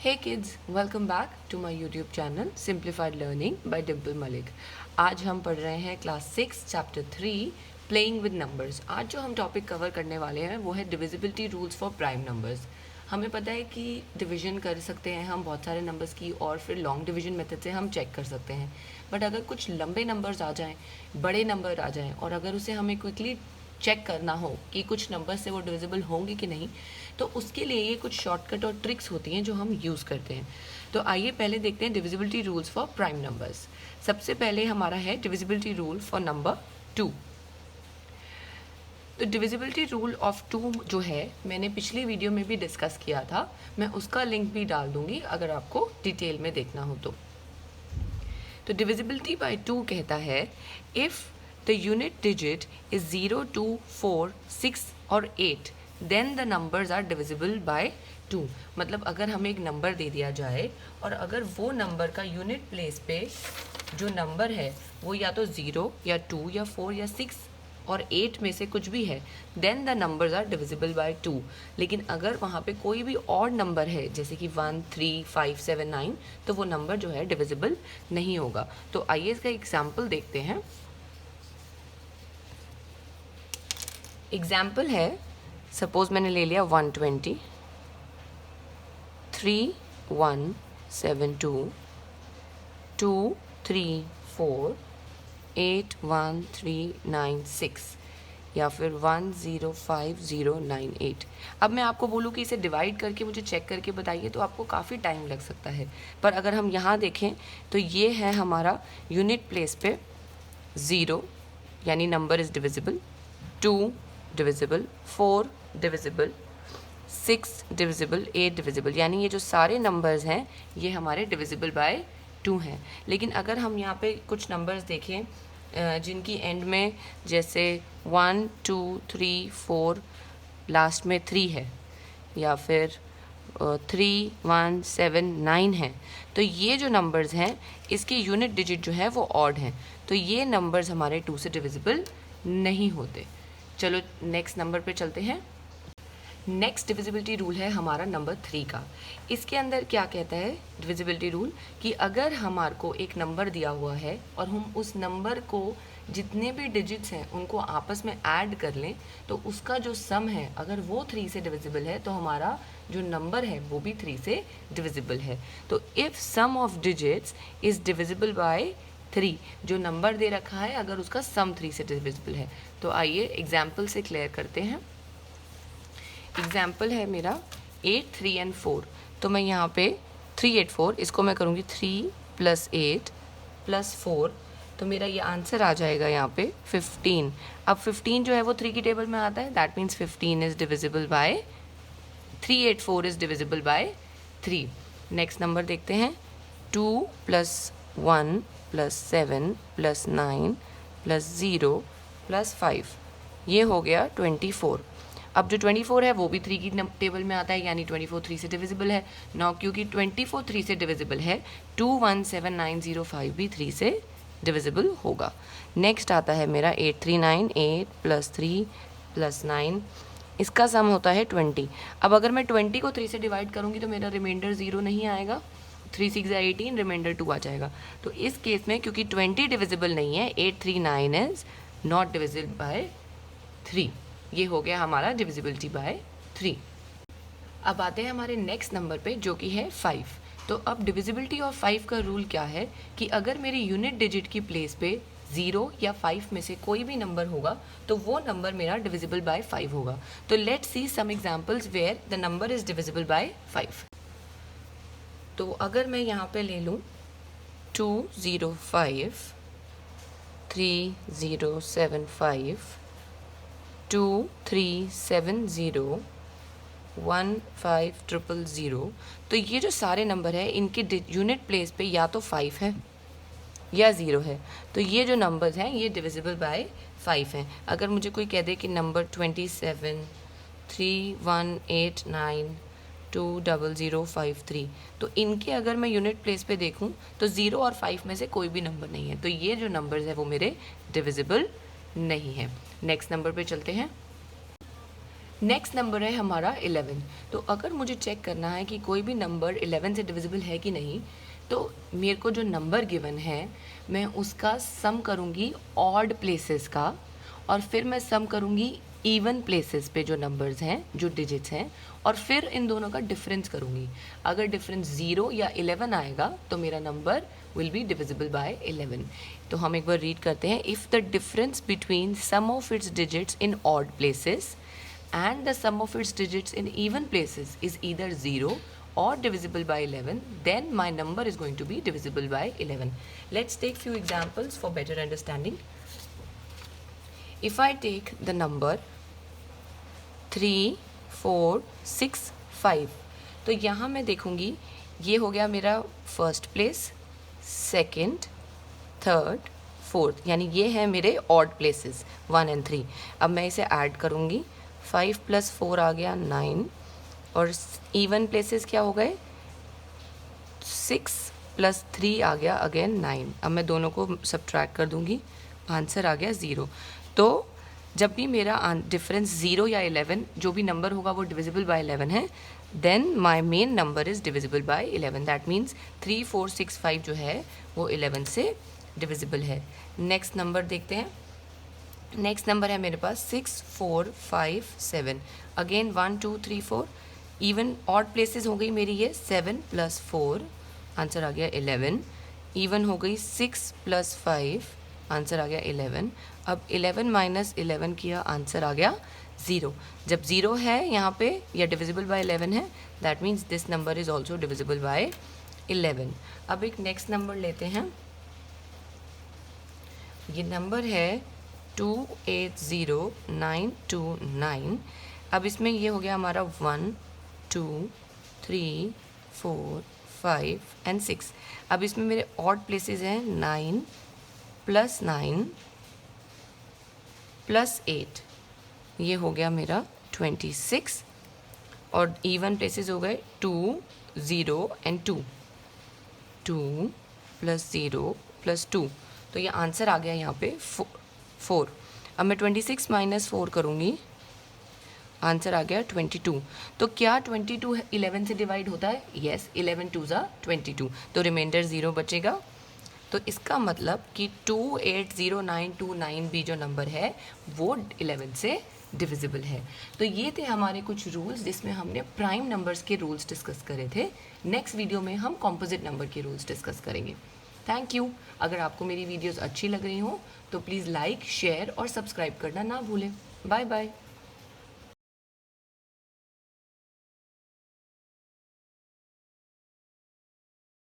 Hey kids, welcome back to my YouTube channel Simplified Learning by Dimple Malik। आज हम पढ़ रहे हैं class 6 chapter 3 playing with numbers. आज जो हम टॉपिक कवर करने वाले हैं वो है divisibility rules for prime numbers. हमें पता है कि डिवीजन कर सकते हैं हम बहुत सारे नंबर्स की और फिर लॉन्ग डिवीजन मेथड से हम चेक कर सकते हैं। बट अगर कुछ लंबे नंबर्स आ जाएँ, बड़े नंबर आ जाएँ और अगर उसे हमें क्विकली चेक करना हो कि कुछ नंबर से वो डिविजिबल होंगे कि नहीं, तो उसके लिए ये कुछ शॉर्टकट और ट्रिक्स होती हैं जो हम यूज़ करते हैं। तो आइए पहले देखते हैं divisibility rules for prime numbers. सबसे पहले हमारा है डिविजिबिलिटी रूल फॉर नंबर 2। तो डिविजिबिलिटी रूल ऑफ 2 जो है मैंने पिछली वीडियो में भी डिस्कस किया था, मैं उसका लिंक भी डाल दूंगी अगर आपको डिटेल में देखना हो तो डिविजिबिलिटी बाय 2 कहता है if the unit digit is 0, 2, 4, 6 और 8 then the numbers are divisible by 2। मतलब अगर हमें एक नंबर दे दिया जाए और अगर वो नंबर का यूनिट प्लेस पे जो नंबर है वो या तो 0 या 2 या 4 या 6 और 8 में से कुछ भी है, then the numbers are divisible by 2। लेकिन अगर वहाँ पे कोई भी ऑड नंबर है जैसे कि 1, 3, 5, 7, 9, तो वो नंबर जो है डिविजिबल नहीं होगा। तो आइए इसका एग्जाम्पल देखते हैं। एग्जाम्पल है, सपोज मैंने ले लिया 120, 3, 1, 7, 2, 2, 3, 4, 8, 1, 3, 9, 6 या फिर 1, 0, 5, 0, 9, 8। अब मैं आपको बोलूँ कि इसे डिवाइड करके मुझे चेक करके बताइए तो आपको काफ़ी टाइम लग सकता है, पर अगर हम यहाँ देखें तो ये है हमारा यूनिट प्लेस पे 0 यानी number is divisible, 2 divisible, 4 divisible, 6 divisible, 8 divisible, यानी ये जो सारे नंबर्स हैं ये हमारे डिविजिबल बाय 2 हैं। लेकिन अगर हम यहाँ पे कुछ नंबर्स देखें जिनकी एंड में जैसे 1, 2, 3, 4 लास्ट में 3 है या फिर 3, 1, 7, 9 है, तो ये जो नंबर्स हैं इसके यूनिट डिजिट जो है वो ऑड हैं, तो ये नंबर्स हमारे 2 से डिविजिबल नहीं होते। चलो नेक्स्ट नंबर पे चलते हैं। नेक्स्ट डिविजिबिलिटी रूल है हमारा नंबर 3 का। इसके अंदर क्या कहता है डिविजिबिलिटी रूल कि अगर हमारे को एक नंबर दिया हुआ है और हम उस नंबर को जितने भी डिजिट्स हैं उनको आपस में ऐड कर लें तो उसका जो सम है अगर वो 3 से डिविजिबल है तो हमारा जो नंबर है वो भी 3 से डिविजिबल है। तो if sum of digits is divisible by 3, जो नंबर दे रखा है अगर उसका सम 3 से डिविजिबल है, तो आइए एग्जाम्पल से क्लियर करते हैं। एग्जाम्पल है मेरा 8, 3 and 4। तो मैं यहाँ पे 3, 8, 4 इसको मैं करूँगी 3 + 8 + 4, तो मेरा ये आंसर आ जाएगा यहाँ पे 15। अब 15 जो है वो 3 की टेबल में आता है, that means 15 is divisible by 3, 8, 4 is divisible by 3। Next number देखते हैं 2 + 1 + 7 + 9 + 0 + 5, ये हो गया 24। अब जो 24 है वो भी 3 की टेबल में आता है, यानी 24 3 से डिविजिबल है। नौ क्योंकि 24 3 से डिविजिबल है, 2, 1, 7, 9, 0, 5 भी 3 से डिविजिबल होगा। नेक्स्ट आता है मेरा 8, 3, 9, 8 + 3 + 9, इसका सम होता है 20। अब अगर मैं 20 को 3 से डिवाइड करूँगी तो मेरा रिमाइंडर 0 नहीं आएगा, 3, 6 या 18, रिमाइंडर 2 आ जाएगा। तो इस केस में क्योंकि 20 डिविजिबल नहीं है, 8, 3, 9 इज़ नॉट डिविजिबल बाय 3। ये हो गया हमारा डिविजिबिलिटी बाय 3। अब आते हैं हमारे नेक्स्ट नंबर पे जो कि है 5। तो अब डिविजिबिलिटी ऑफ 5 का रूल क्या है कि अगर मेरी यूनिट डिजिट की प्लेस पे 0 या 5 में से कोई भी नंबर होगा तो वो नंबर मेरा डिविजिबल बाय 5 होगा। तो let's see some examples where the number is divisible by 5। तो अगर मैं यहाँ पे ले लूँ 2, 0, 5, 3, 0, 7, 5, 2, 3, 7, 0, 1, 5, 0, 0, तो ये जो सारे नंबर है इनके यूनिट प्लेस पे या तो 5 है या 0 है, तो ये जो नंबर्स हैं ये डिविजिबल बाय 5 हैं। अगर मुझे कोई कह दे कि नंबर 27, 3, 1, 8, 9, 2, 0, 0, 5, 3, तो इनके अगर मैं यूनिट प्लेस पे देखूं तो 0 और 5 में से कोई भी नंबर नहीं है, तो ये जो नंबर्स है वो मेरे डिविजिबल नहीं है। नेक्स्ट नंबर पे चलते हैं। नेक्स्ट नंबर है हमारा 11। तो अगर मुझे चेक करना है कि कोई भी नंबर 11 से डिविजिबल है कि नहीं, तो मेरे को जो नंबर गिवन है मैं उसका सम करूँगी ऑड प्लेसेस का, और फिर मैं सम करूँगी इवन प्लेसेस पे जो नंबर्स हैं, जो डिजिट्स हैं, और फिर इन दोनों का डिफरेंस करूँगी। अगर डिफरेंस 0 या 11 आएगा तो मेरा number will be divisible by 11। तो हम एक बार रीड करते हैं। If the difference between sum of its digits in odd places and the sum of its digits in even places is either 0 or divisible by 11, then my number is going to be divisible by 11. Let's take few examples for better understanding. If I take the number 3, 4, 6, 5, तो यहाँ मैं देखूँगी ये हो गया मेरा first place, second, third, fourth, यानी ये है मेरे ऑड प्लेसेस 1 and 3। अब मैं इसे ऐड करूँगी, 5 + 4 आ गया 9, और इवन प्लेसेस क्या हो गए, 6 + 3 आ गया अगेन 9। अब मैं दोनों को सब्ट्रैक्ट कर दूंगी, आंसर आ गया 0। तो जब भी मेरा डिफरेंस 0 या 11 जो भी नंबर होगा वो डिविजिबल बाय 11 है, then my main number is divisible by 11। That means 3, 4, 6, 5 जो है वो 11 से डिविजिबल है। नेक्स्ट नंबर देखते हैं। नेक्स्ट नंबर है मेरे पास 6, 4, 5, 7। अगेन 1, 2, 3, 4 इवन ऑड प्लेसेस हो गई मेरी ये 7 + 4, आंसर आ गया 11। इवन हो गई 6 + 5, आंसर आ गया 11। अब 11 - 11 किया, आंसर आ गया 0। जब 0 है यहाँ पे या डिविजिबल बाय 11 है, that means this number is also divisible by 11। अब एक नेक्स्ट नंबर लेते हैं। ये नंबर है 280929। अब इसमें ये हो गया हमारा 1, 2, 3, 4, 5 and 6। अब इसमें मेरे ऑड प्लेसेस हैं 9 + 9 + 8, ये हो गया मेरा 26। और इवन प्लेसेस हो गए 2, 0 and 2, 2 + 0 + 2। तो ये आंसर आ गया यहाँ पे 4। अब मैं 26 - 4 करूँगी, आंसर आ गया 22। तो क्या 22 11 से डिवाइड होता है? येस, 11 2 ज़ा 22, तो रिमाइंडर 0 बचेगा। तो इसका मतलब कि 280929 भी जो नंबर है वो 11 से डिविजिबल है। तो ये थे हमारे कुछ रूल्स जिसमें हमने प्राइम नंबर्स के रूल्स डिस्कस करे थे। नेक्स्ट वीडियो में हम कॉम्पोजिट नंबर के रूल्स डिस्कस करेंगे। Thank you. अगर आपको मेरी वीडियोस अच्छी लग रही हो तो प्लीज़ लाइक, शेयर और सब्सक्राइब करना ना भूलें। Bye bye.